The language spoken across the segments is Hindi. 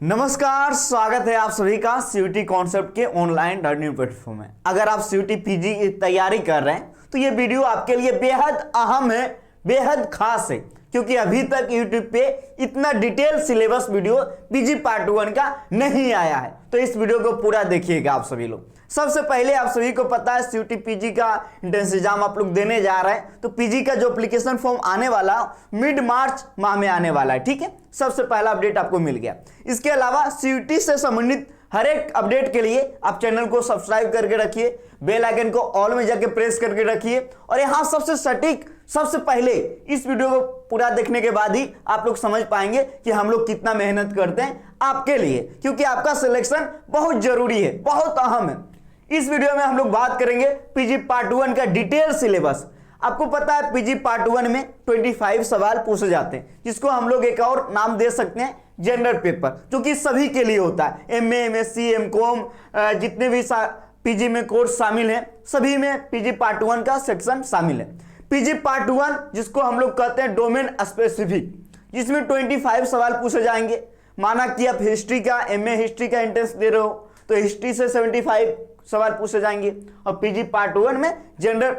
नमस्कार, स्वागत है आप सभी का सीयूटी कॉन्सेप्ट के ऑनलाइन लर्निंग प्लेटफॉर्म में। अगर आप सीयूटी पीजी की तैयारी कर रहे हैं तो ये वीडियो आपके लिए बेहद अहम है, बेहद खास है, क्योंकि अभी तक यूट्यूब पे इतना detail syllabus video PG part 1 का नहीं आया है। तो इस वीडियो को पूरा देखिएगा आप सभी लोग। सबसे पहले आप सभी को पता है सीयूटी पीजी का एंट्रेंस एग्जाम आप लोग देने जा रहे हैं, तो पीजी का जो एप्लीकेशन फॉर्म आने वाला मिड मार्च माह में आने वाला है। ठीक है, सबसे पहला अपडेट आपको मिल गया। इसके अलावा सीयूटी से संबंधित हर एक अपडेट के लिए आप चैनल को सब्सक्राइब करके रखिए, बेल आइकन को ऑल में जाके प्रेस करके रखिए, और यहां सबसे सटीक सबसे पहले इस वीडियो को पूरा देखने के बाद ही आप लोग समझ पाएंगे कि हम लोग कितना मेहनत करते हैं आपके लिए, क्योंकि आपका सिलेक्शन बहुत जरूरी है, बहुत अहम है। इस वीडियो में हम लोग बात करेंगे पीजी पार्ट 1 का डिटेल सिलेबस। आपको पता है पीजी पार्ट 1 में 25 सवाल पूछे जाते हैं, जिसको हम लोग एक और नाम दे सकते हैं जनरल पेपर, जो कि सभी के लिए होता है। एमए, एमएससी, एमकॉम, जितने भी पीजी में कोर्स शामिल हैं, सभी में पीजी पार्ट 1 का सेक्शन शामिल है। पीजी पार्ट 1 जिसको हम लोग कहते हैं डोमेन स्पेसिफिक, जिसमें 25 सवाल पूछे जाएंगे। माना कि आप हिस्ट्री का, एमए हिस्ट्री का एंट्रेंस दे रहे हो तो हिस्ट्री से 75 सवाल पूछे जाएंगे, और पीजी पार्ट 1 में जनरल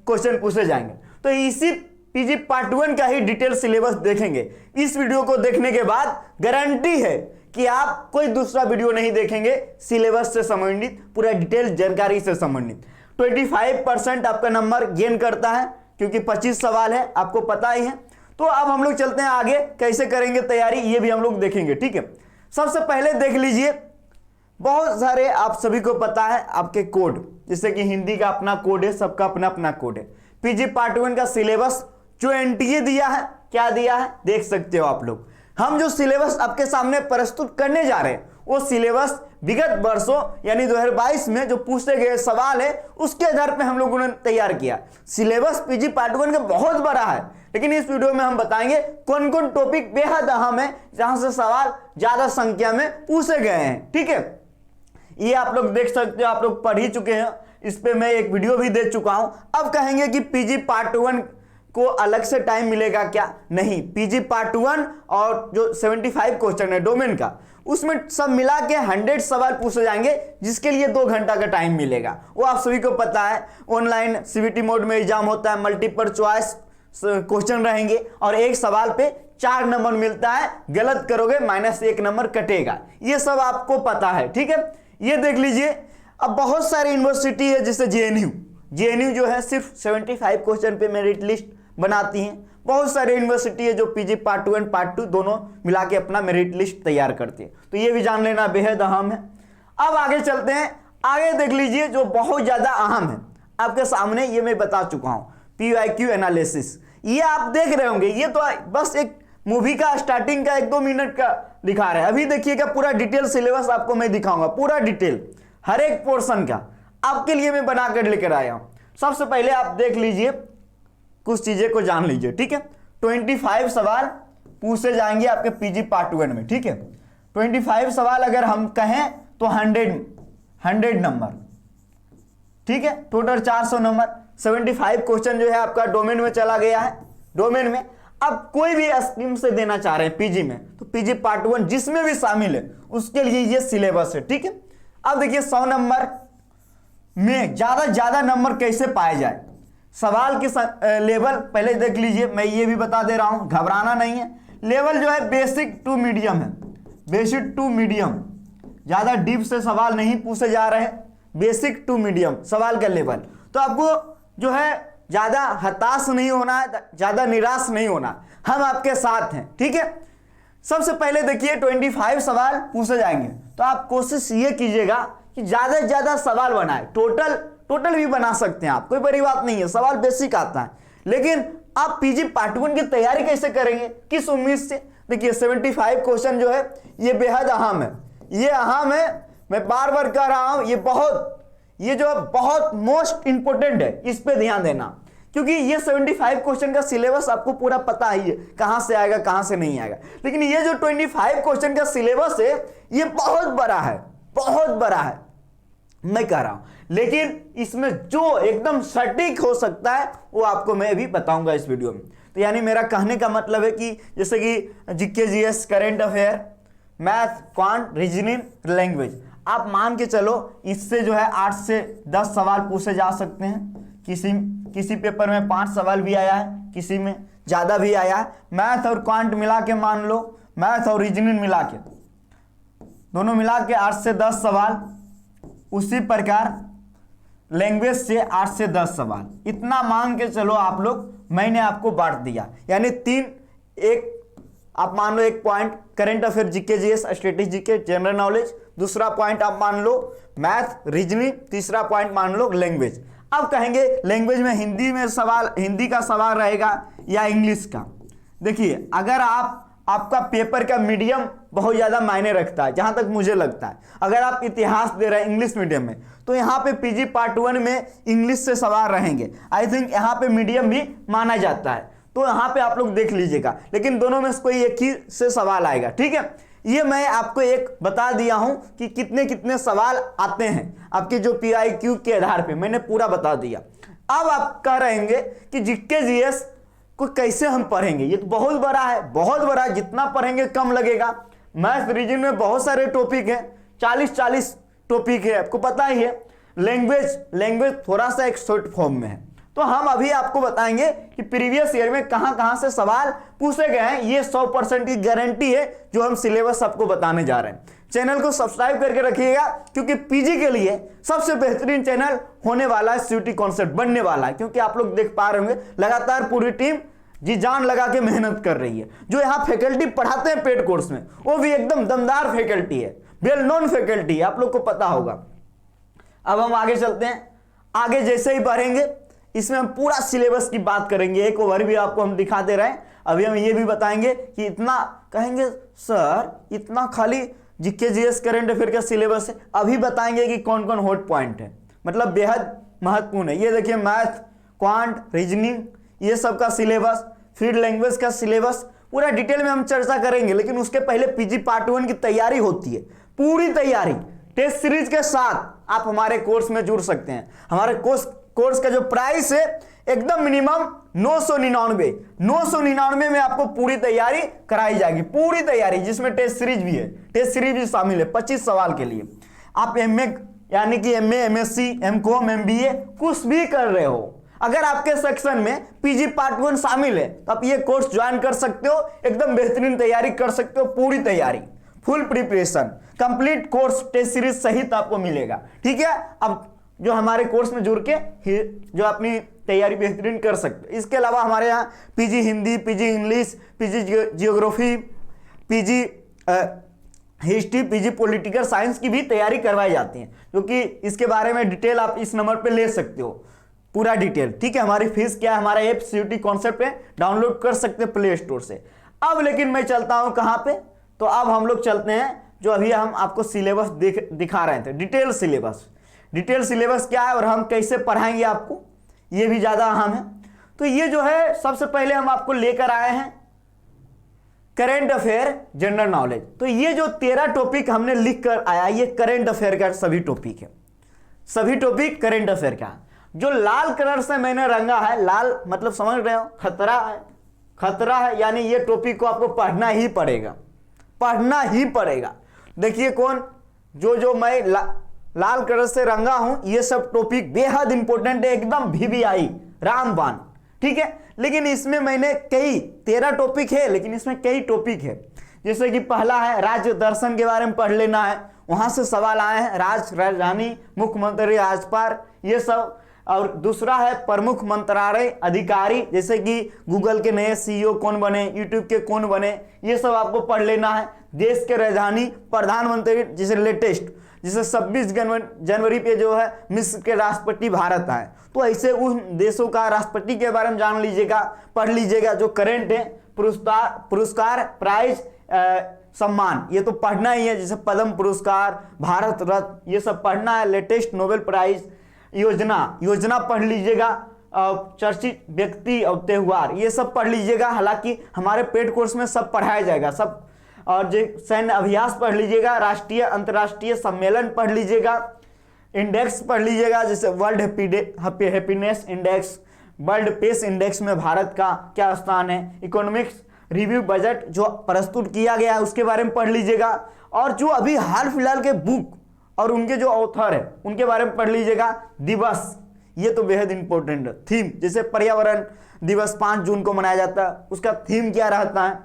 क्वेश्चन पूछे जाएंगे। तो इसी पीजी पार्ट 1 का ही डिटेल सिलेबस देखेंगे। इइस वीडियो को देखने के बाद गारंटी है कि आप कोई दूसरा वीडियो नहीं देखेंगे सिलेबस से संबंधित, पूरा डिटेल जानकारी से संबंधित। 25% आपका नंबर गेन करता है, क्योंकि 25 सवाल है, आपको पता ही है। तो अब हम लोग चलते हैं आगे, कैसे करेंगे तैयारी ये भी हम लोग देखेंगे। ठीक है, सबसे पहले देख लीजिए, बहुत सारे आप सभी को पता है आपके कोड, जैसे कि हिंदी का अपना कोड है, सबका अपना अपना कोड है। पीजी पार्ट 1 का सिलेबस जो एनटीए दिया है, क्या दिया है देख सकते हो आप लोग। हम जो सिलेबस आपके सामने प्रस्तुत करने जा रहे हैं वो सिलेबस विगत वर्षों यानी 2022 में जो पूछे गए सवाल है उसके आधार पे हम लोगों ने तैयार किया। सिलेबस पीजी पार्ट 1 का बहुत बड़ा है, लेकिन इस वीडियो में हम बताएंगे कौन कौन टॉपिक बेहद अहम है, जहां से सवाल ज्यादा संख्या में पूछे गए हैं। ठीक है, ये आप लोग देख सकते हो, आप लोग पढ़ ही चुके हैं, इस पे मैं एक वीडियो भी दे चुका हूं। अब कहेंगे कि पीजी पार्ट 1 को अलग से टाइम मिलेगा क्या? नहीं, पीजी पार्ट 1 और जो 75 क्वेश्चन है डोमेन का, उसमें सब मिला के 100 सवाल पूछे जाएंगे, जिसके लिए 2 घंटा का टाइम मिलेगा। वो आप सभी को पता है, ऑनलाइन सीबीटी मोड में एग्जाम होता है, मल्टीपल चॉइस क्वेश्चन रहेंगे और एक सवाल पे 4 नंबर मिलता है, गलत करोगे -1 नंबर कटेगा। ये सब आपको पता है। ठीक है, ये देख लीजिए। अब बहुत सारी यूनिवर्सिटी है, जैसे जेएनयू जो है सिर्फ 75 क्वेश्चन पे मेरिट लिस्ट बनाती हैं। बहुत सारी यूनिवर्सिटी है जो पीजी पार्ट 1 पार्ट 2 दोनों मिला के अपना मेरिट लिस्ट तैयार करती है, तो ये भी जान लेना बेहद अहम है। अब आगे चलते हैं, आगे देख लीजिए जो बहुत ज्यादा अहम है आपके सामने, ये मैं बता चुका हूं, पीवाईक्यू एनालिसिस। ये आप देख रहे होंगे, ये तो बस एक मूवी का स्टार्टिंग का 1-2 मिनट का दिखा रहे हैं। अभी देखिएगा पूरा डिटेल सिलेबस आपको मैं दिखाऊंगा, पूरा डिटेल हर एक पोर्शन का आपके लिए मैं बनाकर लेकर आया हूं। सबसे पहले आप देख लीजिए, कुछ चीजें को जान लीजिए। ठीक है, 25 सवाल पूछे जाएंगे आपके पीजी पार्ट 1 में। ठीक है, 25 सवाल अगर हम कहें तो 100 नंबर। ठीक है, टोटल 400 नंबर। 75 क्वेश्चन जो है आपका डोमेन में चला गया है। डोमेन में अब कोई भी स्ट्रीम से देना चाह रहे हैं पीजी में, तो पीजी पार्ट 1 जिसमें भी शामिल है उसके लिए ये सिलेबस है। ठीक है, अब देखिए 100 नंबर में ज्यादा नंबर कैसे पाए जाए, सवाल के लेवल पहले देख लीजिए। मैं ये भी बता दे रहा हूं, घबराना नहीं है। लेवल जो है बेसिक टू मीडियम है, बेसिक टू मीडियम, ज्यादा डीप से सवाल नहीं पूछे जा रहे हैं, बेसिक टू मीडियम सवाल का लेवल। तो आपको जो है ज्यादा हताश नहीं होना है, ज्यादा निराश नहीं होना, हम आपके साथ हैं। ठीक है, सबसे पहले देखिए 25 सवाल पूछे जाएंगे, तो आप कोशिश ये कीजिएगा कि ज्यादा से ज्यादा सवाल बनाए। टोटल भी बना सकते हैं आप, कोई बड़ी बात नहीं है, सवाल बेसिक आता है। लेकिन आप पीजी पार्ट 1 की तैयारी कैसे करेंगे, किस उम्मीद से? देखिए 75 क्वेश्चन जो है ये बेहद अहम है, ये अहम है, मैं बार बार कह रहा हूं, ये जो बहुत मोस्ट इंपोर्टेंट है, इस पे ध्यान देना, क्योंकि ये 75 क्वेश्चन का सिलेबस आपको पूरा पता ही है, कहां से आएगा कहां से नहीं आएगा। लेकिन ये जो 25 क्वेश्चन का सिलेबस है ये बहुत बड़ा है, बहुत बड़ा है, मैं कह रहा हूं। लेकिन इसमें जो एकदम सटीक हो सकता है वो आपको मैं भी बताऊंगा इस वीडियो में। तो यानी मेरा कहने का मतलब है कि जैसे कि GK GS, current affair, math, quant, reasoning, language. आप मान के चलो इससे जो है 8 से 10 सवाल पूछे जा सकते हैं। किसी पेपर में 5 सवाल भी आया है, किसी में ज़्यादा भी आया है। मैथ और क्वांट मिला के मान लो, मैथ और रीजनिंग मिला के, दोनों मिला के 8 से 10 सवाल। उसी प्रकार लैंग्वेज से 8 से 10 सवाल, इतना मान के चलो आप लोग, मैंने आपको बांट दिया। यानी 3, एक आप मान लो, एक point current affair, GK GS, statistics GK, general knowledge, दूसरा पॉइंट आप मान लो मैथ, रीजनिंग, तीसरा पॉइंट मान लो लैंग्वेज। अब कहेंगे लैंग्वेज में हिंदी में सवाल, हिंदी का सवाल रहेगा या इंग्लिश का। देखिए, अगर आपका पेपर का मीडियम बहुत ज़्यादा मायने रखता है, जहाँ तक मुझे लगता है। अगर आप इतिहास दे रहे हैं इंग्लिश मीडियम में, तो यहाँ पे पीजी पार्ट 1 में इंग्लिश से सवाल रहेंगे। आई थिंक यहाँ पे मीडियम भी माना जाता है, तो यहाँ पे आप लोग देख लीजिएगा। लेकिन दोनों में से कोई एक ही से सवाल आएगा, ठीक है। ये मैं आपको एक बता दिया हूँ कि कितने कितने सवाल आते हैं आपके जो PIQ के आधार पे, मैंने पूरा बता दिया। अब आप कह रहेंगे कि जीके जीएस को कैसे हम पढ़ेंगे, ये तो बहुत बड़ा है, बहुत बड़ा, जितना पढ़ेंगे कम लगेगा। मैथ रीजन में बहुत सारे टॉपिक हैं, 40 टॉपिक है, आपको पता ही है। लैंग्वेज थोड़ा सा एक शॉर्ट फॉर्म में है। तो हम अभी आपको बताएंगे कि प्रीवियस ईयर में कहां से सवाल पूछे गए हैं। ये 100% की गारंटी है जो हम सिलेबस आपको बताने जा रहे हैं। चैनल को सब्सक्राइब करके रखिएगा, क्योंकि पीजी के लिए सबसे बेहतरीन चैनल होने वाला है, सीयूटी कॉन्सेप्ट बनने वाला है। क्योंकि आप लोग देख पा रहे होंगे लगातार पूरी टीम जी जान लगा के मेहनत कर रही है। जो यहाँ फैकल्टी पढ़ाते हैं पेड कोर्स में, वो भी एकदम दमदार फैकल्टी है, वेल नोन फैकल्टी है, आप लोग को पता होगा। अब हम आगे चलते हैं। आगे जैसे ही बढ़ेंगे इसमें हम पूरा सिलेबस की बात करेंगे। एक ओवरव्यू आपको हम दिखा दे रहे हैं। अभी हम ये भी बताएंगे कि इतना, कहेंगे सर इतना खाली जीके जीएस करंट अफेयर का सिलेबस है। अभी बताएंगे कि कौन कौन हॉट पॉइंट है, मतलब बेहद महत्वपूर्ण है। ये देखिए, मैथ, क्वांट, रीजनिंग, ये सब का सिलेबस, फिर लैंग्वेज का सिलेबस, पूरा डिटेल में हम चर्चा करेंगे। लेकिन उसके पहले पीजी पार्ट 1 की तैयारी होती है, पूरी तैयारी टेस्ट सीरीज के साथ आप हमारे कोर्स में जुड़ सकते हैं। हमारे कोर्स का जो प्राइस है एकदम मिनिमम 999 में आपको पूरी तैयारी कराई जाएगी, पूरी तैयारी, जिसमें टेस्ट सीरीज भी है, टेस्ट सीरीज भी शामिल है 25 सवाल के लिए। आप एमए यानी कि एमए, एमएससी, एमकॉम, एमबीए कुछ भी कर रहे हो, अगर आपके सेक्शन में पीजी पार्ट 1 शामिल है तो आप ये कोर्स ज्वाइन कर सकते हो। एकदम बेहतरीन तैयारी कर सकते हो, पूरी तैयारी, full preparation, complete course test series सहित आपको मिलेगा, ठीक है। अब जो हमारे कोर्स में जुड़ के जो अपनी तैयारी बेहतरीन कर सकते हो। इसके अलावा हमारे यहाँ PG Hindi, PG English, PG geography, PG history, PG political science की भी तैयारी करवाई जाती है, क्योंकि इसके बारे में डिटेल आप इस नंबर पे ले सकते हो, पूरा डिटेल, ठीक है। हमारी फीस क्या है, हमारा ऐप सीयूटी कॉन्सेप्ट है, डाउनलोड कर सकते हैं प्ले स्टोर से। अब लेकिन मैं चलता हूं कहां पे, तो अब हम लोग चलते हैं जो अभी हम आपको सिलेबस दिखा रहे थे, डिटेल सिलेबस। डिटेल सिलेबस क्या है और हम कैसे पढ़ाएंगे आपको, ये भी ज्यादा अहम है। तो ये जो है सबसे पहले हम आपको लेकर आए हैं करंट अफेयर, जनरल नॉलेज। तो ये जो 13 टॉपिक हमने लिख कर आया, ये करंट अफेयर का सभी टॉपिक है, सभी टॉपिक करंट अफेयर का। जो लाल कलर से मैंने रंगा है, लाल मतलब समझ रहे हो, खतरा है, खतरा है, यानी ये टॉपिक को आपको पढ़ना ही पड़ेगा, पढ़ना ही पड़ेगा। देखिए कौन, जो मैं लाल कलर से रंगा हूं, ये सब टॉपिक बेहद इंपॉर्टेंट है, एकदम VVI रामबाण, ठीक है। लेकिन इसमें मैंने कई 13 टॉपिक है, लेकिन इसमें कई टॉपिक है। जैसे कि पहला है राज्य दर्शन के बारे में पढ़ लेना है, वहां से सवाल आए हैं, राजधानी, मुख्यमंत्री, राजपाल, ये सब। और दूसरा है प्रमुख मंत्रालय अधिकारी, जैसे कि गूगल के नए CEO कौन बने, यूट्यूब के कौन बने, ये सब आपको पढ़ लेना है। देश के राजधानी, प्रधानमंत्री, जिसे लेटेस्ट, जिसे 26 जनवरी पे जो है मिस्र के राष्ट्रपति भारत आए, तो ऐसे उन देशों का राष्ट्रपति के बारे में जान लीजिएगा, पढ़ लीजिएगा। जो करेंट है, पुरस्कार, प्राइज, सम्मान, ये तो पढ़ना ही है, जैसे पद्म पुरस्कार, भारत रत्न, ये सब पढ़ना है। लेटेस्ट नोबेल प्राइज, योजना पढ़ लीजिएगा, चर्चित व्यक्ति और त्योहार, ये सब पढ़ लीजिएगा। हालांकि हमारे पेड कोर्स में सब पढ़ाया जाएगा सब। और जो सैन्य अभ्यास पढ़ लीजिएगा, राष्ट्रीय अंतर्राष्ट्रीय सम्मेलन पढ़ लीजिएगा, इंडेक्स पढ़ लीजिएगा, जैसे world happiness index, world peace index में भारत का क्या स्थान है, इकोनॉमिक्स रिव्यू बजट जो प्रस्तुत किया गया है उसके बारे में पढ़ लीजिएगा, और जो अभी हाल फिलहाल के बुक और उनके जो ऑथर है उनके बारे में पढ़ लीजिएगा। दिवस, ये तो बेहद इंपॉर्टेंट है। थीम, जैसे पर्यावरण दिवस 5 जून को मनाया जाता है, उसका थीम क्या रहता है।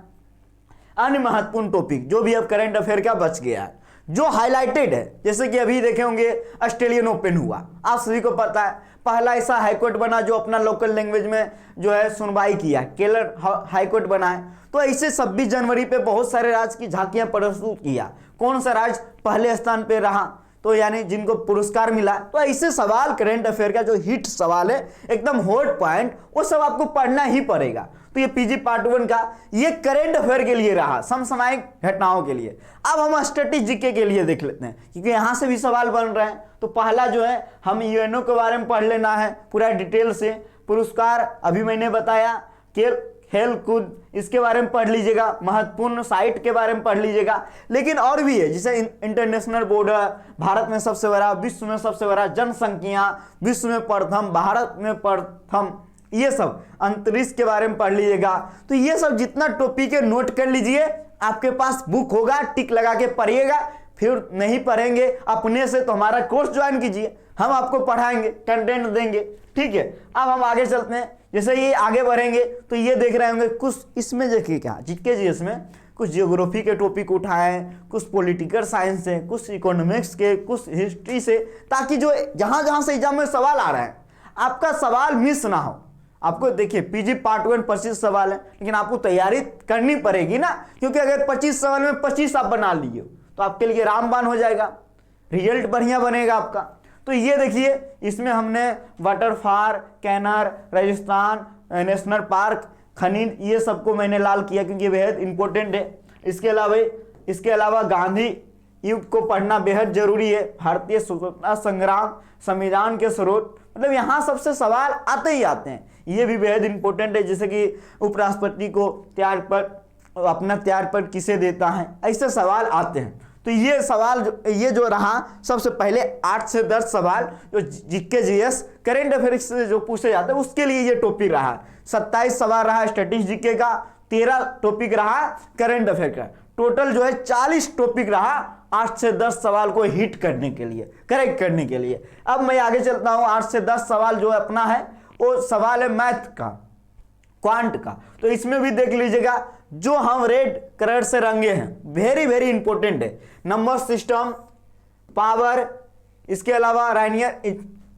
अन्य महत्वपूर्ण टॉपिक जो भी अब करंट अफेयर का बच गया है, जो हाईलाइटेड है, जैसे कि अभी देखे होंगे ऑस्ट्रेलियन ओपन हुआ, आप सभी को पता है, पहला ऐसा हाईकोर्ट बना जो अपना लोकल लैंग्वेज में जो है सुनवाई किया, केरल हाईकोर्ट बना है। तो ऐसे 26 जनवरी पे बहुत सारे राज्य की झांकियां प्रस्तुत किया, कौन सा राज्य पहले स्थान पे रहा, तो यानी जिनको पुरस्कार मिला। तो ऐसे सवाल करंट अफेयर का जो हिट सवाल है एकदम हॉट पॉइंट, वो सब आपको पढ़ना ही पड़ेगा। तो ये पीजी पार्ट 1 का ये करंट अफेयर के लिए रहा, समसामयिक घटनाओं के लिए। अब हम स्टैटिक जीके के लिए देख लेते हैं, क्योंकि यहां से भी सवाल बन रहे हैं। तो पहला जो है हम यूएनओ के बारे में पढ़ लेना है पूरा डिटेल से। पुरस्कार अभी मैंने बताया, खेल कूद इसके बारे में पढ़ लीजिएगा, महत्वपूर्ण साइट के बारे में पढ़ लीजिएगा। लेकिन और भी है, जैसे इंटरनेशनल बॉर्डर, भारत में सबसे बड़ा, विश्व में सबसे बड़ा, जनसंख्या विश्व में प्रथम, भारत में प्रथम, ये सब अंतरिक्ष के बारे में पढ़ लीजिएगा। तो ये सब जितना टॉपिक है नोट कर लीजिए, आपके पास बुक होगा, टिक लगा के पढ़िएगा। फिर नहीं पढ़ेंगे अपने से तो हमारा कोर्स ज्वाइन कीजिए, हम आपको पढ़ाएंगे, कंटेंट देंगे, ठीक है। अब हम आगे चलते हैं, जैसे ये आगे बढ़ेंगे तो ये देख रहे होंगे कुछ इसमें देखिए क्या जीके जी, इसमें कुछ जियोग्राफी के टॉपिक उठाए, कुछ पॉलिटिकल साइंस से, कुछ इकोनॉमिक्स के, कुछ हिस्ट्री से, ताकि जो जहां जहां से एग्जाम में सवाल आ रहे हैं आपका सवाल मिस ना हो। आपको देखिए पीजी पार्ट 1 25 सवाल है, लेकिन आपको तैयारी करनी पड़ेगी ना, क्योंकि अगर 25 सवाल में 25 आप बना लिए तो आपके लिए रामबाण हो जाएगा, रिजल्ट बढ़िया बनेगा आपका। तो ये देखिए इसमें हमने waterfall, canard, Rajasthan national park, खनिज, ये सबको मैंने लाल किया क्योंकि ये बेहद इंपॉर्टेंट है। इसके अलावा गांधी युग को पढ़ना बेहद जरूरी है, भारतीय स्वतंत्रता संग्राम, संविधान के स्रोत, मतलब यहाँ सबसे सवाल आते ही आते हैं, ये भी बेहद इंपॉर्टेंट है। जैसे कि उपराष्ट्रपति को अपना त्यागपत्र किसे देता है, ऐसे सवाल आते हैं। तो ये सवाल ये जो रहा सबसे पहले 8 से 10 सवाल जो जीके जीएस करंट अफेयर से जो पूछे जाते हैं उसके लिए ये टॉपिक रहा। 27 सवाल रहा स्टैटिक जीके का, 13 टॉपिक रहा करंट अफेयर का, टोटल जो है 40 टॉपिक रहा 8 से 10 सवाल को हिट करने के लिए, करेक्ट करने के लिए। अब मैं आगे चलता हूं, 8 से 10 सवाल जो अपना है वो सवाल है मैथ का, क्वांट का। तो इसमें भी देख लीजिएगा जो हम रेड कलर से रंगे हैं, वेरी वेरी इंपॉर्टेंट है। नंबर सिस्टम, पावर, इसके अलावा राइनियर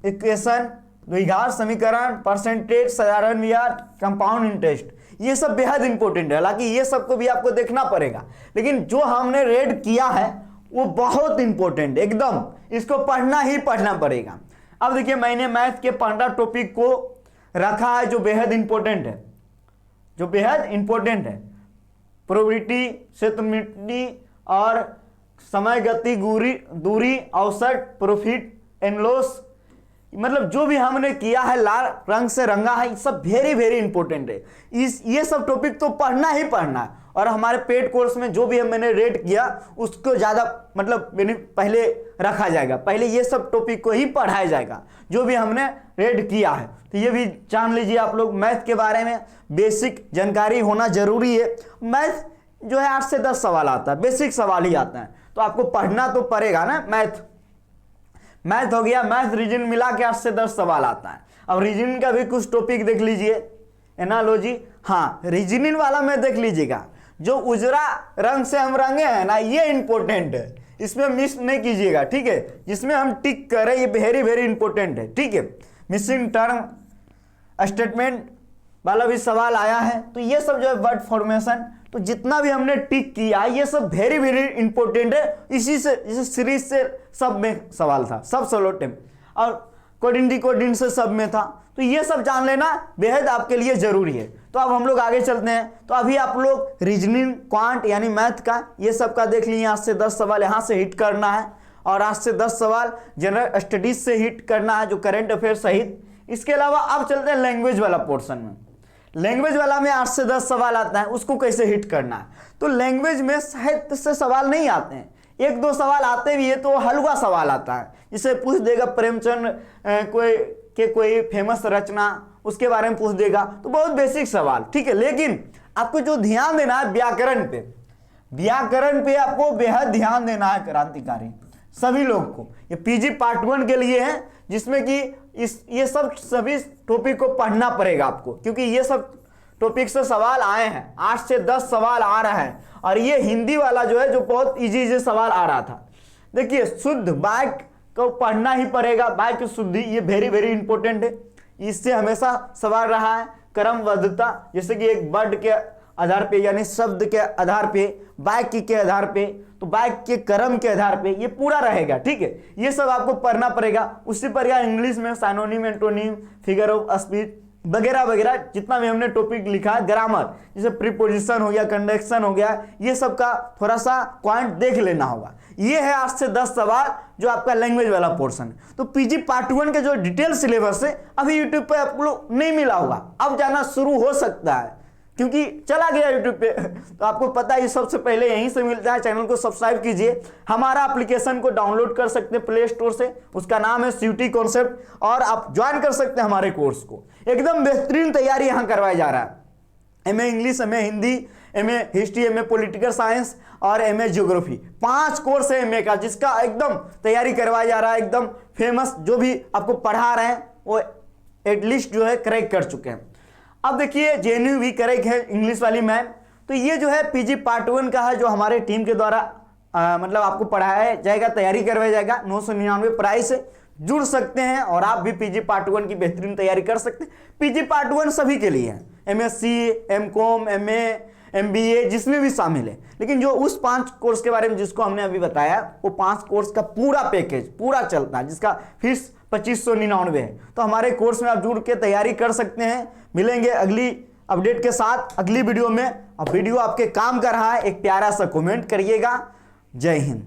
इक्वेशन, द्विघात समीकरण, परसेंटेज, साधारण ब्याज, कंपाउंड इंटरेस्ट, ये सब बेहद इंपॉर्टेंट है। हालांकि ये सबको भी आपको देखना पड़ेगा, लेकिन जो हमने रेड किया है वो बहुत इंपॉर्टेंट है एकदम, इसको पढ़ना ही पढ़ना पड़ेगा। अब देखिए मैंने मैथ के 15 टॉपिक को रखा है जो बेहद इंपॉर्टेंट है, जो बेहद इंपॉर्टेंट है। प्रोबेबिलिटी, क्षेत्रमिति और समय, गति, दूरी, औसत, प्रॉफिट एंड लॉस, मतलब जो भी हमने किया है लाल रंग से रंगा है, सब वेरी वेरी इंपॉर्टेंट है। ये सब टॉपिक तो पढ़ना ही पढ़ना है। और हमारे पेड कोर्स में जो भी मैंने रेड किया उसको ज़्यादा मतलब पहले रखा जाएगा, पहले ये सब टॉपिक को ही पढ़ाया जाएगा जो भी हमने रेड किया है। तो ये भी जान लीजिए आप लोग, मैथ के बारे में बेसिक जानकारी होना जरूरी है। मैथ जो है 8 से 10 सवाल आता है, बेसिक सवाल ही आता है, तो आपको पढ़ना तो पड़ेगा ना। मैथ हो गया, मैथ रीजनिंग मिला के 8 से 10 सवाल आता है। अब रीजनिंग का भी कुछ टॉपिक देख लीजिए, एनालॉजी, हाँ रीजनिंग वाला में देख लीजिएगा, जो उजरा रंग से हम रंगे हैं ना, ये इंपॉर्टेंट है, इसमें मिस नहीं कीजिएगा, ठीक है। जिसमें हम टिक करें ये वेरी वेरी इंपॉर्टेंट है, ठीक है। मिसिंग टर्म, स्टेटमेंट वाला भी सवाल आया है। तो ये सब जो है वर्ड फॉर्मेशन, तो जितना भी हमने टिक किया ये सब वेरी वेरी इंपॉर्टेंट है। इसी सीरीज से सब में सवाल था, सब सोलोटेम और कोडिन से सब में था। तो ये सब जान लेना बेहद आपके लिए जरूरी है। तो अब हम लोग आगे चलते हैं। तो अभी आप लोग रीजनिंग, क्वांट यानी मैथ का ये सब का देख लिए, 8 से 10 सवाल यहाँ से हिट करना है, और 8 से 10 सवाल जनरल स्टडीज से हिट करना है जो करंट अफेयर सहित। इसके अलावा अब चलते हैं लैंग्वेज वाला पोर्शन में। लैंग्वेज वाला में 8 से 10 सवाल आता है, उसको कैसे हिट करना है। तो लैंग्वेज में साहित्य से सवाल नहीं आते हैं, 1-2 सवाल आते भी है तो हलवा सवाल आता है, जिसे पूछ देगा प्रेमचंद कोई फेमस रचना, उसके बारे में पूछ देगा, तो बहुत बेसिक सवाल, ठीक है। लेकिन आपको जो ध्यान देना है व्याकरण पे, व्याकरण पे आपको बेहद ध्यान देना है क्रांतिकारी सभी लोग को। ये पीजी पार्ट 1 के लिए है, जिसमें कि ये सभी टॉपिक को पढ़ना पड़ेगा आपको, क्योंकि ये सब टॉपिक से सवाल आए हैं। 8 से 10 सवाल आ रहा है, और ये हिंदी वाला जो है जो बहुत इजी सवाल आ रहा था। देखिए, शुद्ध वाक्य को पढ़ना ही पड़ेगा, वाक्य की शुद्धि ये वेरी वेरी इंपॉर्टेंट है, इससे हमेशा सवाल रहा है। क्रमबद्धता, जैसे कि एक वर्ड के आधार पे यानी शब्द के आधार पे, वाक्य के आधार पे, तो वाक्य के क्रम के आधार पे ये पूरा रहेगा, ठीक है। ये सब आपको पढ़ना पड़ेगा। उसी पर या इंग्लिश में synonym, antonym, figure of speech वगैरह वगैरह जितना भी हमने टॉपिक लिखा है, ग्रामर जैसे प्रीपोजिशन हो गया, कंडक्शन हो गया, ये सब का थोड़ा सा पॉइंट देख लेना होगा। ये है 8 से 10 सवाल जो आपका लैंग्वेज वाला पोर्शन है। तो पीजी पार्ट 1 के जो डिटेल सिलेबस है अभी यूट्यूब पे आप लोग नहीं मिला होगा, अब जाना शुरू हो सकता है, क्योंकि चला गया यूट्यूब पे। तो आपको पता है सबसे पहले यहीं से मिलता है। चैनल को सब्सक्राइब कीजिए। हमारा एप्लीकेशन को डाउनलोड कर सकते हैं प्ले स्टोर से, उसका नाम है सीयूटी कॉन्सेप्ट, और आप ज्वाइन कर सकते हैं हमारे कोर्स को। एकदम बेहतरीन तैयारी यहाँ करवाया जा रहा है। MA English, MA Hindi, MA history, MA political science और एमए ज्योग्राफी, 5 कोर्स है एमए का, जिसका एकदम तैयारी करवाया जा रहा है। एकदम फेमस जो भी आपको पढ़ा रहे हैं वो एटलीस्ट जो है क्रैक कर चुके हैं। अब देखिए, जेएनयू भी करेक्ट है इंग्लिश वाली मैम। तो ये जो है पीजी पार्ट 1 का है, जो हमारे टीम के द्वारा मतलब आपको पढ़ाया जाएगा, तैयारी करवाया जाएगा। 999 प्राइस है, जुड़ सकते हैं और आप भी पीजी पार्ट 1 की बेहतरीन तैयारी कर सकते हैं। पीजी पार्ट 1 सभी के लिए है, एमएससी, एमकॉम, एमए, एमबीए जिसमें भी शामिल है। लेकिन जो उस 5 कोर्स के बारे में जिसको हमने अभी बताया, वो 5 कोर्स का पूरा पैकेज पूरा चलता है, जिसका फीस 2599 है। तो हमारे कोर्स में आप जुड़ के तैयारी कर सकते हैं। मिलेंगे अगली अपडेट के साथ अगली वीडियो में। अब वीडियो आपके काम कर रहा है, एक प्यारा सा कमेंट करिएगा। जय हिंद।